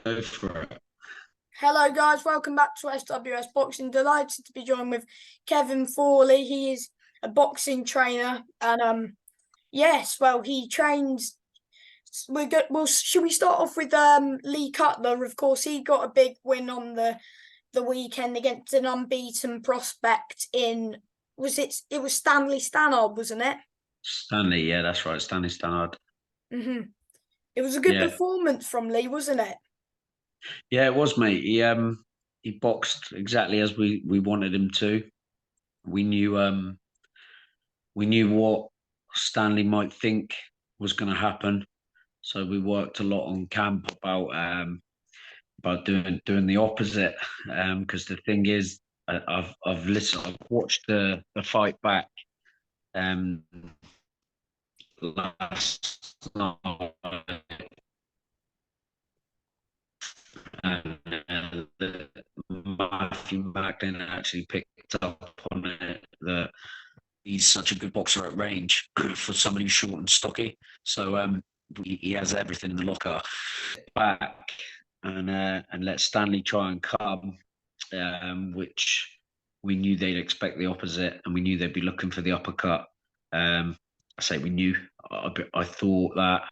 Go for it. Hello, guys. Welcome back to SWS Boxing. Delighted to be joined with Kevin Thorniley. He is a boxing trainer, and yes, well, he trains. We're good. Well, should we start off with Lee Cutler? Of course, he got a big win on the weekend against an unbeaten prospect in. Was it? It was Stanley Stannard, wasn't it? Stanley, yeah, that's right. Stanley Stannard. It was a good Yeah. performance from Lee, wasn't it? Yeah, it was, mate. He boxed exactly as we wanted him to. We knew we knew what Stanley might think was gonna happen. So we worked a lot on camp about doing the opposite. Because the thing is, I've listened, I've watched the fight back um last night, and Matthew Magdalene actually picked up on it that he's such a good boxer at range for somebody who's short and stocky. So he has everything in the locker. Back and let Stanley try and come, which we knew they'd expect the opposite, and we knew they'd be looking for the uppercut. I say we knew. I thought that.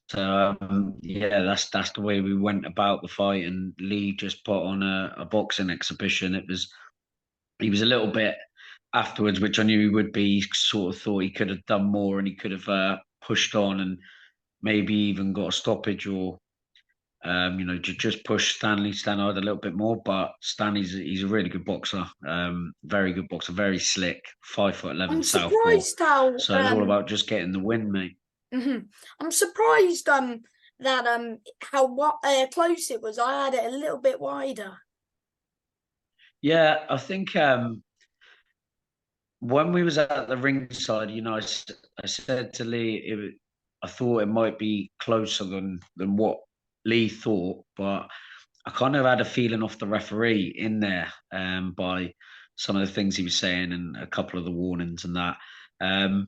So yeah, that's the way we went about the fight, and Lee just put on a boxing exhibition. He was a little bit afterwards, which I knew he would be. He sort of thought he could have done more, and he could have pushed on and maybe even got a stoppage, or just push Stanley Stannard a little bit more. But he's a really good boxer, very good boxer, very slick, 5'11" I'm southpaw. surprised how So it's all about just getting the win, mate. I'm surprised that how close it was. I had it a little bit wider. Yeah, I think when we was at the ringside, I said to Lee, I thought it might be closer than what Lee thought, but I kind of had a feeling off the referee in there, by some of the things he was saying and a couple of the warnings and that. Um,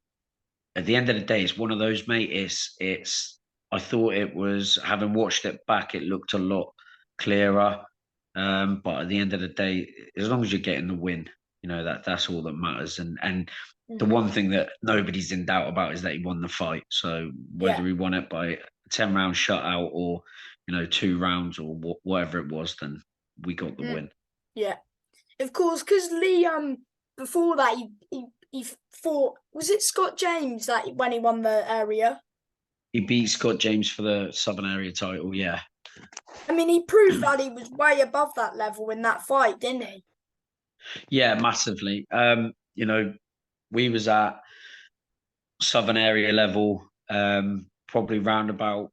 at the end of the day, it's one of those, mate. It's. I thought it was, having watched it back, it looked a lot clearer. But at the end of the day, as long as you're getting the win, that's all that matters. And the Hmm. one thing that nobody's in doubt about is that he won the fight. So Yeah. whether he won it by 10 round shutout, or 2 rounds, or whatever it was, then we got the Hmm. win. Yeah. Of course, because Lee before that he fought, was it Scott James that when he won the area? He beat Scott James for the Southern Area title. Yeah. I mean, he proved that he was way above that level in that fight, didn't he? Yeah, massively. We was at Southern Area level, probably round about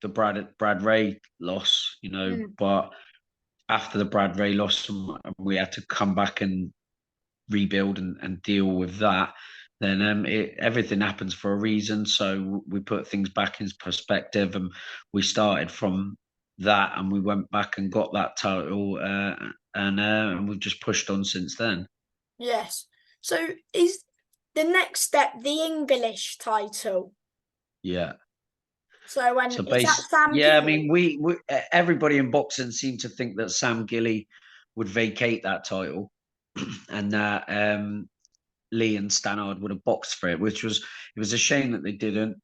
the Brad Ray loss, Mm. but after the Brad Ray loss, and we had to come back and rebuild and deal with that. Then everything happens for a reason. So we put things back in perspective, and we started from that, and we went back and got that title, and we've just pushed on since then. Yes. So is the next step the English title? Yeah. So when So is that Sam yeah, I Gilly? mean, we everybody in boxing seemed to think that Sam Gilly would vacate that title, and that Lee and Stannard would have boxed for it, it was a shame that they didn't.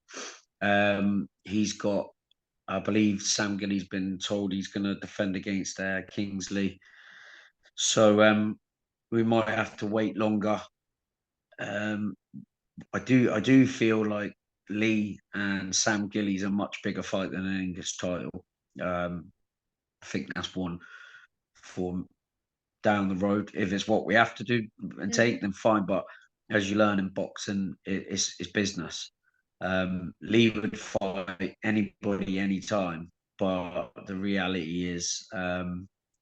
He's got, I believe, Sam Gilly's been told he's going to defend against Kingsley, so we might have to wait longer. Um, I do feel like Lee and Sam Gilly's a much bigger fight than an English title. Um, I think that's one for down the road. If it's what we have to do and Mm. take, then fine. But as you learn in boxing, it's business. Lee would fight anybody, anytime. But the reality is,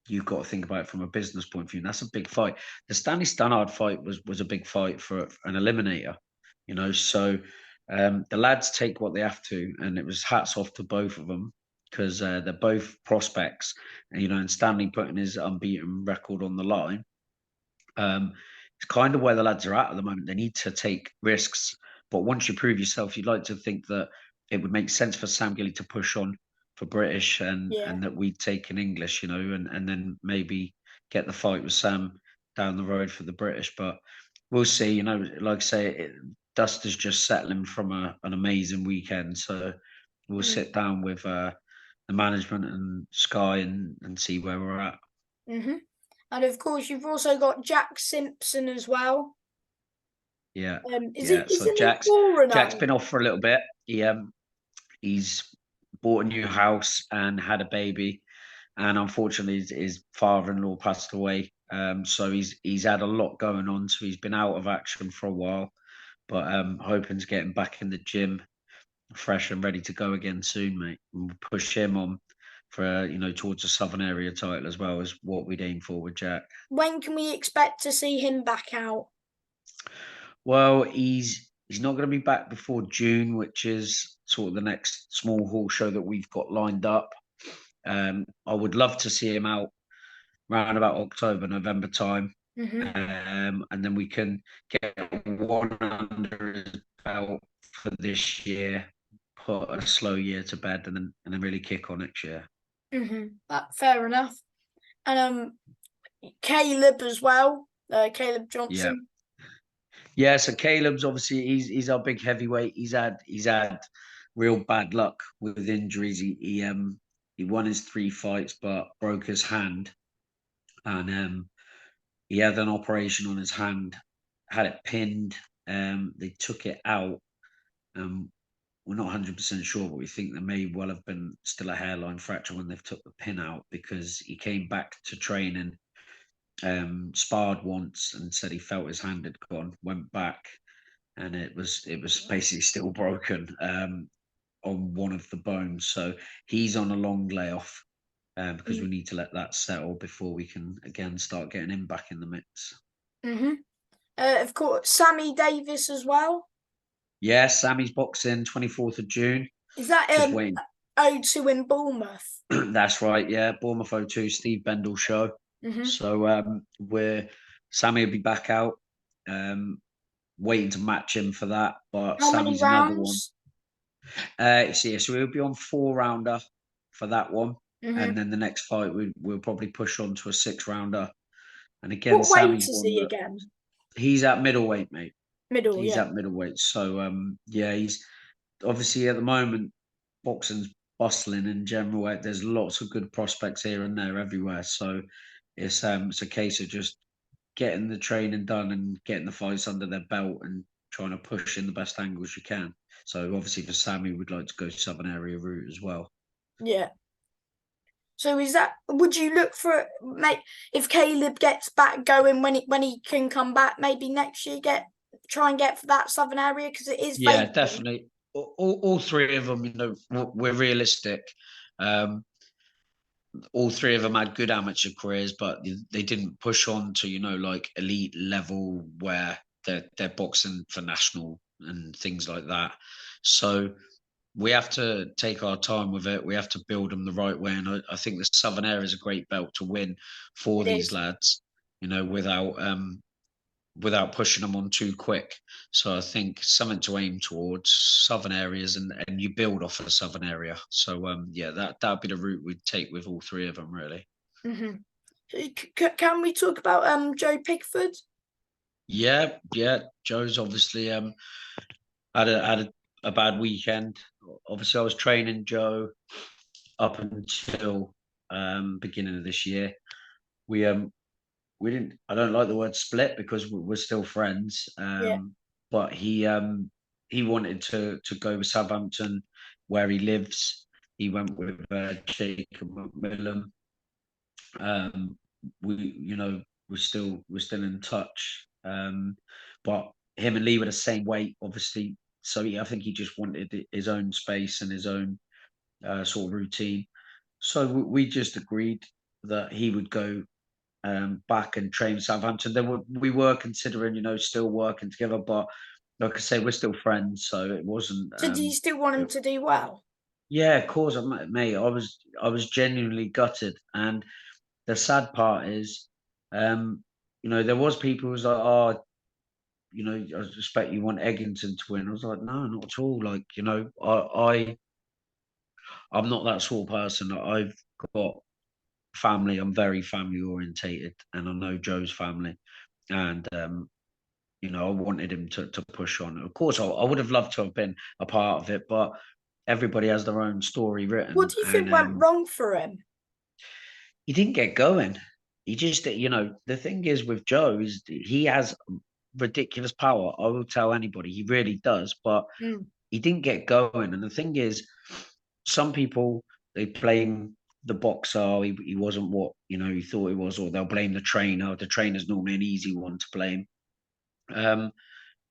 you've got to think about it from a business point of view. And that's a big fight. The Stanley Stannard fight was a big fight for an eliminator, So the lads take what they have to, and it was hats off to both of them, because they're both prospects, and Stanley putting his unbeaten record on the line. It's kind of where the lads are at the moment. They need to take risks, but once you prove yourself, you'd like to think that it would make sense for Sam Gilly to push on, British, Yeah. and that we'd taken English, and then maybe get the fight with Sam down the road for the British. But we'll see. Like I say, dust is just settling from an amazing weekend, so we'll sit down with the management and Sky and see where we're at. Mm-hmm. And of course, you've also got Jack Simpson as well. Yeah, Is yeah. it So isn't he Jack's 4-0? been off for a little bit. He's bought a new house and had a baby, and unfortunately, his father-in-law passed away. So he's had a lot going on. So he's been out of action for a while, but hoping to get him back in the gym, fresh and ready to go again soon, mate. And we'll push him on for towards the Southern Area title as well as what we'd aim for with Jack. When can we expect to see him back out? Well, he's not going to be back before June, which is sort of the next small hall show that we've got lined up. I would love to see him out around about October, November time, Mm-hmm. and then we can get one under his belt for this year, put a slow year to bed, and then really kick on next year. Mm-hmm. Fair enough. And Caleb as well. Caleb Yeah. Johnson. Yeah, so Caleb's obviously he's our big heavyweight. He's had real bad luck with injuries. He won his 3 fights but broke his hand, and he had an operation on his hand, had it pinned. They took it out. Um, we're not 100% sure, but we think there may well have been still a hairline fracture when they've took the pin out, because he came back to training, sparred once and said he felt his hand had gone, went back, and it was basically still broken on one of the bones. So he's on a long layoff, because we need to let that settle before we can again start getting him back in the mix. Mm-hmm. Of course, Sammy Davis as well. Yeah, Sammy's boxing 24th of June. Is that Just waiting. O2 in Bournemouth? That's right. Yeah, Bournemouth 02, Steve Bendel show. Mm-hmm. So we're Sammy will be back out. Waiting to match him for that. But How many Sammy's another one. rounds? So we'll be on 4 rounder for that one, Mm-hmm. and then the next fight we'll probably push on to a 6 rounder. And again, What weight Sammy's is one he that again? he's at middleweight, mate. Middle, He's yeah. at middleweight. So yeah, he's obviously at the moment boxing's bustling in general. There's lots of good prospects here and there everywhere. So it's a case of just getting the training done and getting the fights under their belt and trying to push in the best angles you can. So obviously for Sammy, we'd like to go Southern Area route as well. Yeah. So would you look for if Caleb gets back going when he can come back maybe next year, try and get for that Southern Area because it is Yeah, vacant. definitely. All three of them, we're realistic. All three of them had good amateur careers, but they didn't push on to like elite level where they're boxing for national and things like that. So we have to take our time with it. We have to build them the right way, and I think the Southern Area is a great belt to win for It these is. lads. Without pushing them on too quick. So I think something to aim towards southern areas, and you build off of the southern area. So yeah, that'd be the route we'd take with all three of them, really. Mm-hmm. Can we talk about Joe Pickford? Yeah, yeah. Joe's obviously had a bad weekend. Obviously, I was training Joe up until beginning of this year. We didn't. I don't like the word split because we're still friends. Yeah. But he wanted to go with Southampton, where he lives. He went with Jacob McMillan. Um, we're still in touch. But him and Lee were the same weight, obviously. So I think he just wanted his own space and his own sort of routine. So we just agreed that he would go back and train Southampton. We were considering, still working together, but like I say, we're still friends, so it wasn't. So do you still want him to do well? Yeah, of course, mate. I was genuinely gutted, and the sad part is, there was people who was like, oh, I suspect you want Eggington to win. I was like, no, not at all. Like, I'm not that sort of person. I've got family. I'm very family orientated, and I know Joe's family, and I wanted him to push on. Of course, I would have loved to have been a part of it, but everybody has their own story What written, do you and think went wrong for him? he didn't get going. He just, the thing is with Joe is he has ridiculous power. I will tell anybody he really does, but Mm. he didn't get going. And the thing is, some people they blame the boxer. Oh, he wasn't what he thought he was, or they'll blame the trainer. The trainer's normally an easy one to blame. Um,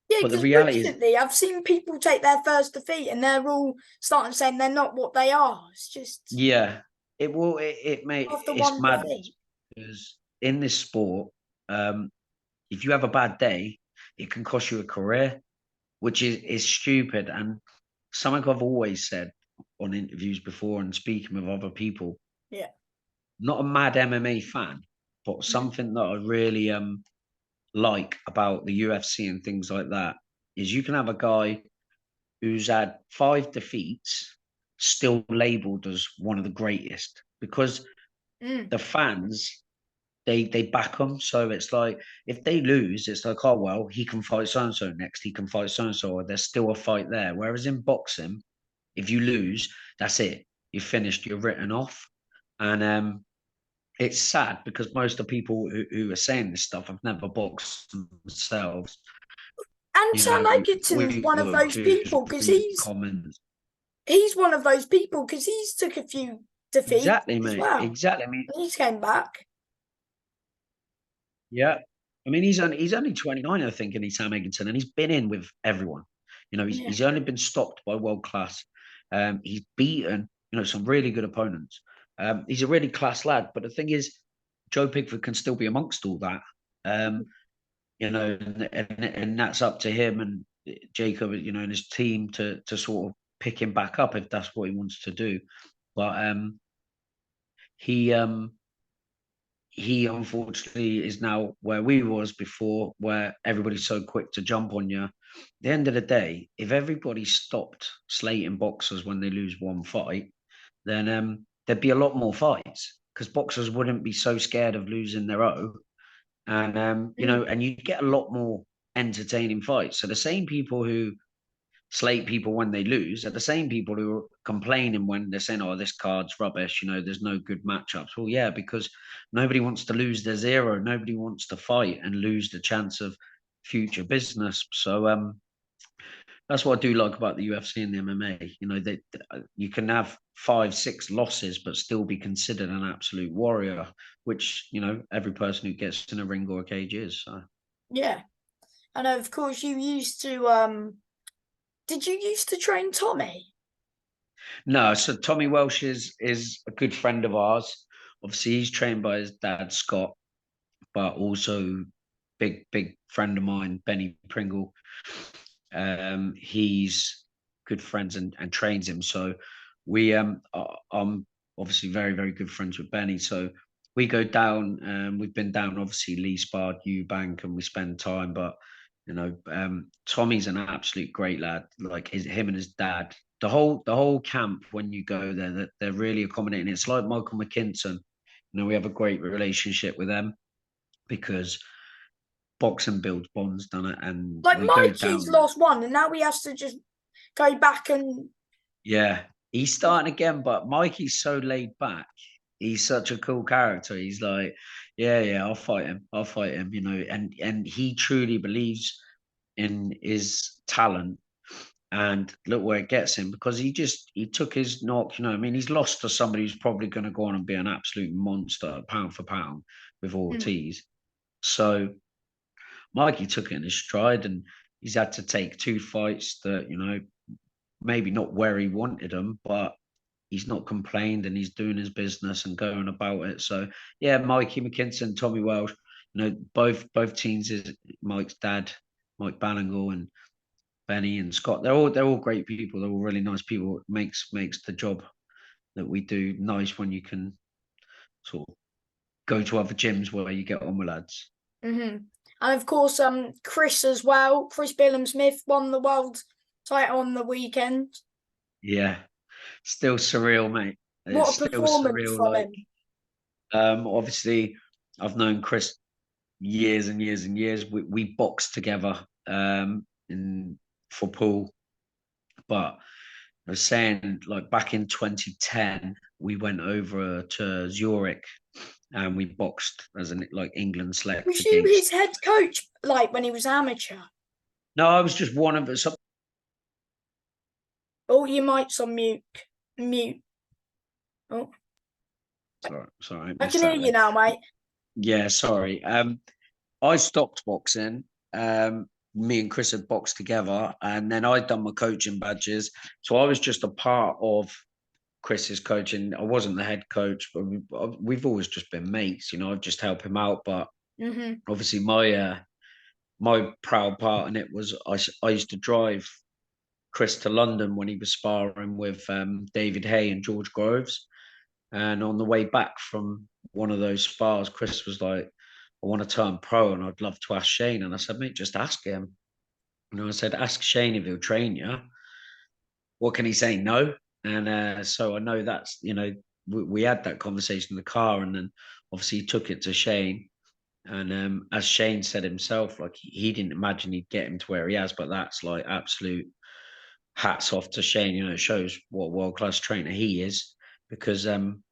Yeah, but the because reality is, recently I've seen people take their first defeat and they're all starting saying they're not what they are. It's just yeah, it will. after It's one mad defeat. because in this sport, if you have a bad day, it can cost you a career, which is stupid. And something I've always said on interviews before and speaking with other people, Yeah. not a mad MMA fan, but Mhm. something that I really like about the UFC and things like that is you can have a guy who's had 5 defeats still labeled as one of the greatest because Mm. the fans they back them. So it's like if they lose, it's like, oh well, he can fight so and so next, he can fight so and so, or there's still a fight there. Whereas in boxing, if you lose, that's it. You're finished, you're written off. And it's sad because most of the people who are saying this stuff have never boxed themselves. And You Sam know, Egerton's we one of will those just people because read he's comments. he's one of those people because he's took a few defeats Exactly, as mate. well. Exactly. I mean, And he's came back. yeah. I mean, he's only 29, I think, and he's Sam Egerton, and he's been in with everyone. Yeah. He's only been stopped by world class. He's beaten, some really good opponents. He's a really class lad. But the thing is, Joe Pigford can still be amongst all that. And that's up to him and Jacob, and his team to sort of pick him back up if that's what he wants to do. But he he unfortunately is now where we was before, where everybody's so quick to jump on you. At the end of the day, if everybody stopped slating boxers when they lose one fight, then there'd be a lot more fights because boxers wouldn't be so scared of losing their own, and Mm. and you get a lot more entertaining fights. So the same people who slate people when they lose are the same people who are complaining when they're saying, "Oh, this card's rubbish." There's no good matchups. Well, yeah, because nobody wants to lose their zero. Nobody wants to fight and lose the chance of future business. So that's what I do like about the UFC and the MMA. You can have 5, 6 losses, but still be considered an absolute warrior, which every person who gets in a ring or a cage is. So. Yeah. And of course you used to did you used to train Tommy? No, so Tommy Welsh is a good friend of ours. Obviously, he's trained by his dad Scott, but also big friend of mine, Benny Pringle. He's good friends and trains him. So I'm obviously very good friends with Benny. So we go down. We've been down obviously Lee Spard, Eubank, and we spend time. But Tommy's an absolute great lad. Like him and his dad. The whole camp when you go there, that they're really accommodating. It's like Michael McKinson. We have a great relationship with them because boxing builds bonds, done it, and Like we go Mikey's down there. lost one and now he has to just go back and Yeah, he's starting again, but Mikey's so laid back. He's such a cool character. He's like, yeah, I'll fight him. I'll fight him. And he truly believes in his talent. And look where it gets him because he took his knock. I mean, he's lost to somebody who's probably going to go on and be an absolute monster, pound for pound, with mm, Ortiz. So Mikey took it in his stride, and he's had to take 2 fights that maybe not where he wanted them, but he's not complained and he's doing his business and going about it. So yeah, Mikey McKinson, Tommy Welsh, both teams is Mike's dad, Mike Ballingall and Benny and Scott. They're all great people. They're all really nice people. It makes the job that we do nice when you can sort of go to other gyms where you get on with lads. mm-hmm. And of course Chris as well. Chris Billham Smith won the world title on the weekend. Yeah. still surreal, mate. It's What a still performance surreal. from Like, him. obviously, I've known Chris years and years and years. We boxed together in football, but I was saying, like, back in 2010, we went over to Zurich and we boxed as an like England select Was you against. his head coach, like when he was amateur? No, I was just one of us. Oh, your mic's on mute. Mute. Oh, Sorry, I I missed can hear that you then. now, mate. Yeah, sorry. I stopped boxing. Me and Chris had boxed together, and then I'd done my coaching badges. So I was just a part of Chris's coaching. I wasn't the head coach, but we've always just been mates. You know, I'd just help him out. But Mm-hmm. obviously, my proud part in it was I used to drive Chris to London when he was sparring with David Hay and George Groves. And on the way back from one of those spars, Chris was like, I want to turn pro and I'd love to ask Shane. And I said, mate, just ask him. And I said, ask Shane if he'll train you. What can he say? No. And so I know that's, we had that conversation in the car, and then obviously he took it to Shane. And as Shane said himself, like he didn't imagine he'd get him to where he has, but that's like absolute hats off to Shane. It shows what world class trainer he is, because him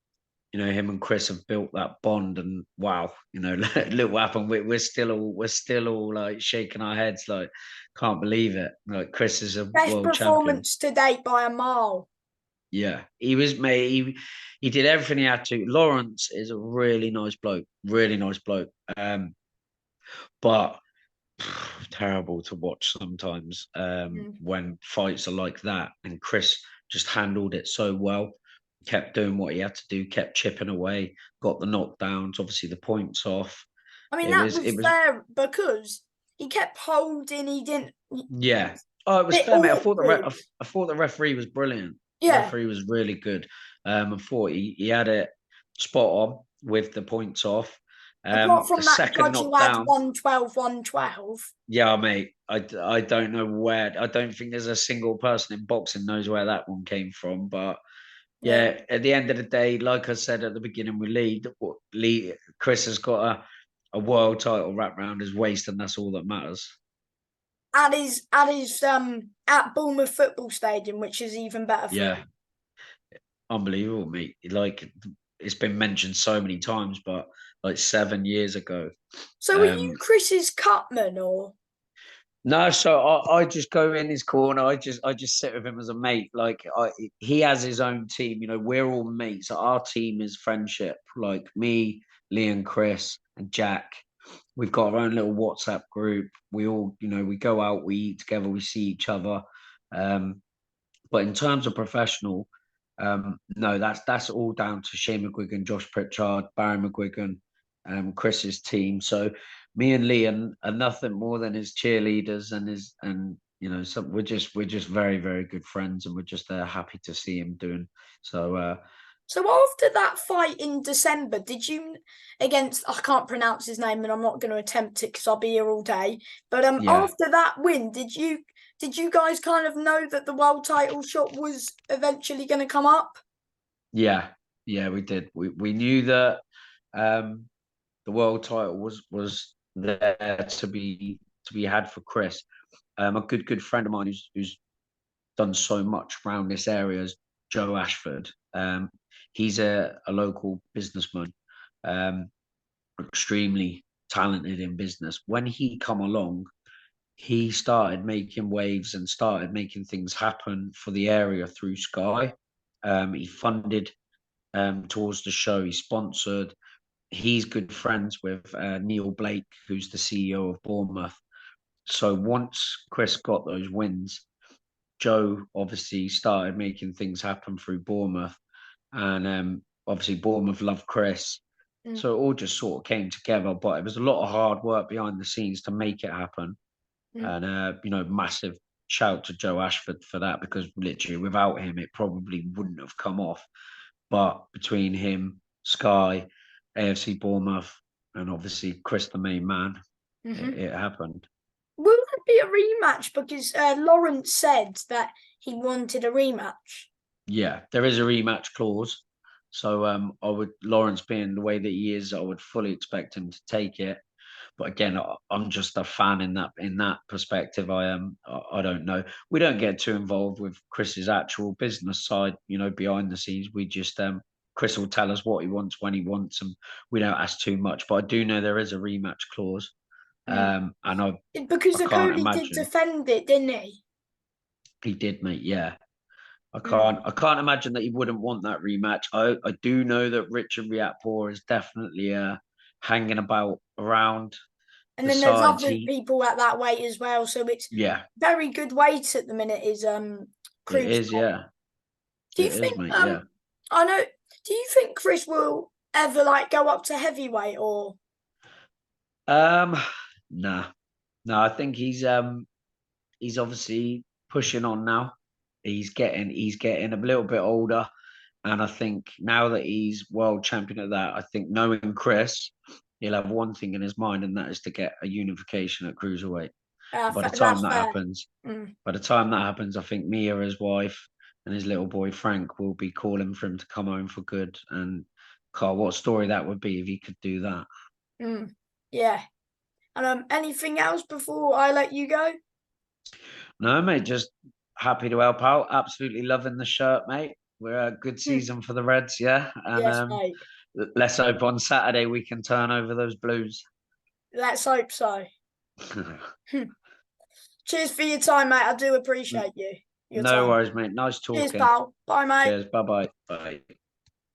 and Chris have built that bond, and wow, look what happened. We're still all like shaking our heads, like can't believe it. Like Chris is a Best world champion. performance to date by a mile. Yeah, he was mate. He did everything he had to. Lawrence is a really nice bloke, really nice bloke. But terrible to watch sometimes Mm. when fights are like that. And Chris just handled it so well, kept doing what he had to do, kept chipping away, got the knockdowns, obviously the points off. I mean, It that was, was it was, fair because he kept holding. He didn't. yeah. Oh, it was Bit fair, mate. awkward. I thought the referee was brilliant. The Yeah. referee was really good. I thought he had it spot on with the points off. Apart The from that second judge who had knockdown, 112, 112. yeah, mate. I don't know where. I don't think there's a single person in boxing knows where that one came from. But Yeah. yeah, at the end of the day, like I said at the beginning, Lee Chris has got a world title wrapped around his waist, and that's all that matters. At Bournemouth Football Stadium, which is even better for Yeah, him. unbelievable, mate. Like it's been mentioned so many times, but like 7 years ago. So are you Chris's cutman or? No, so I just go in his corner. I just sit with him as a mate. Like he has his own team. We're all mates. Our team is friendship. Like me, Lee, and Chris and Jack. We've got our own little WhatsApp group. We all, we go out, we eat together, we see each other. But in terms of professional, no, that's all down to Shane McGuigan, Josh Pritchard, Barry McGuigan, Chris's team. So me and Lee are nothing more than his cheerleaders, so we're just very, very good friends, and we're just happy to see him doing so. So after that fight in December, did you against I can't pronounce his name and I'm not going to attempt it because I'll be here all day. But Yeah, after that win, did you guys kind of know that the world title shot was eventually going to come up? yeah, yeah, we did. We knew that the world title was there to be had for Chris. A good friend of mine who's done so much around this area is Joe Ashford. He's a local businessman, um, extremely talented in business. When he come along, he started making waves and started making things happen for the area through Sky. He funded towards the show. He sponsored. He's good friends with Neil Blake, who's the CEO of Bournemouth. So once Chris got those wins, Joe obviously started making things happen through Bournemouth, and obviously Bournemouth loved Chris. Mm. So it all just sort of came together, but it was a lot of hard work behind the scenes to make it happen. Mm. And massive shout to Joe Ashford for that, because literally without him, it probably wouldn't have come off. But between him, Sky, AFC Bournemouth, and obviously Chris, the main man, Mm-hmm. it happened. Will there be a rematch? Because Lawrence said that he wanted a rematch. Yeah, there is a rematch clause. So I would Lawrence being the way that he is, I would fully expect him to take it. But again, I'm just a fan in that perspective. I am. I don't know. We don't get too involved with Chris's actual business side. Behind the scenes, we just Chris will tell us what he wants when he wants, and we don't ask too much. But I do know there is a rematch clause, Mm. and I Because I the can't Cody did imagine defend it, didn't he? he did, mate. Yeah, I Mm. can't. I can't imagine that he wouldn't want that rematch. I do know that Richard Riakporhe is definitely hanging about around. And then there's Besides, other people at that weight as well. So it's yeah, very good weight at the minute is it is. cruiserweight. Yeah, Do you it is, think mate. Yeah. I know do you think Chris will ever like go up to heavyweight or Um, nah, no. I think he's obviously pushing on now. He's getting a little bit older, and I think now that he's world champion at that, I think knowing Chris, he'll have one thing in his mind, and that is to get a unification at cruiserweight. By the time that's that fair. happens, Mm, I think Mia, his wife, and his little boy Frank will be calling for him to come home for good. And Carl, what story that would be if he could do that. mm, yeah. And anything else before I let you go? No, mate, just happy to help out. Absolutely loving the shirt, mate. We're a good Hmm, season for the Reds, yeah. And yes, mate. let's hope on Saturday we can turn over those Blues. Let's hope so. Hmm. Cheers for your time, mate. I do appreciate your No time. worries, mate. Nice Cheers, talking. pal. Bye, mate. Cheers. Bye-bye. Bye.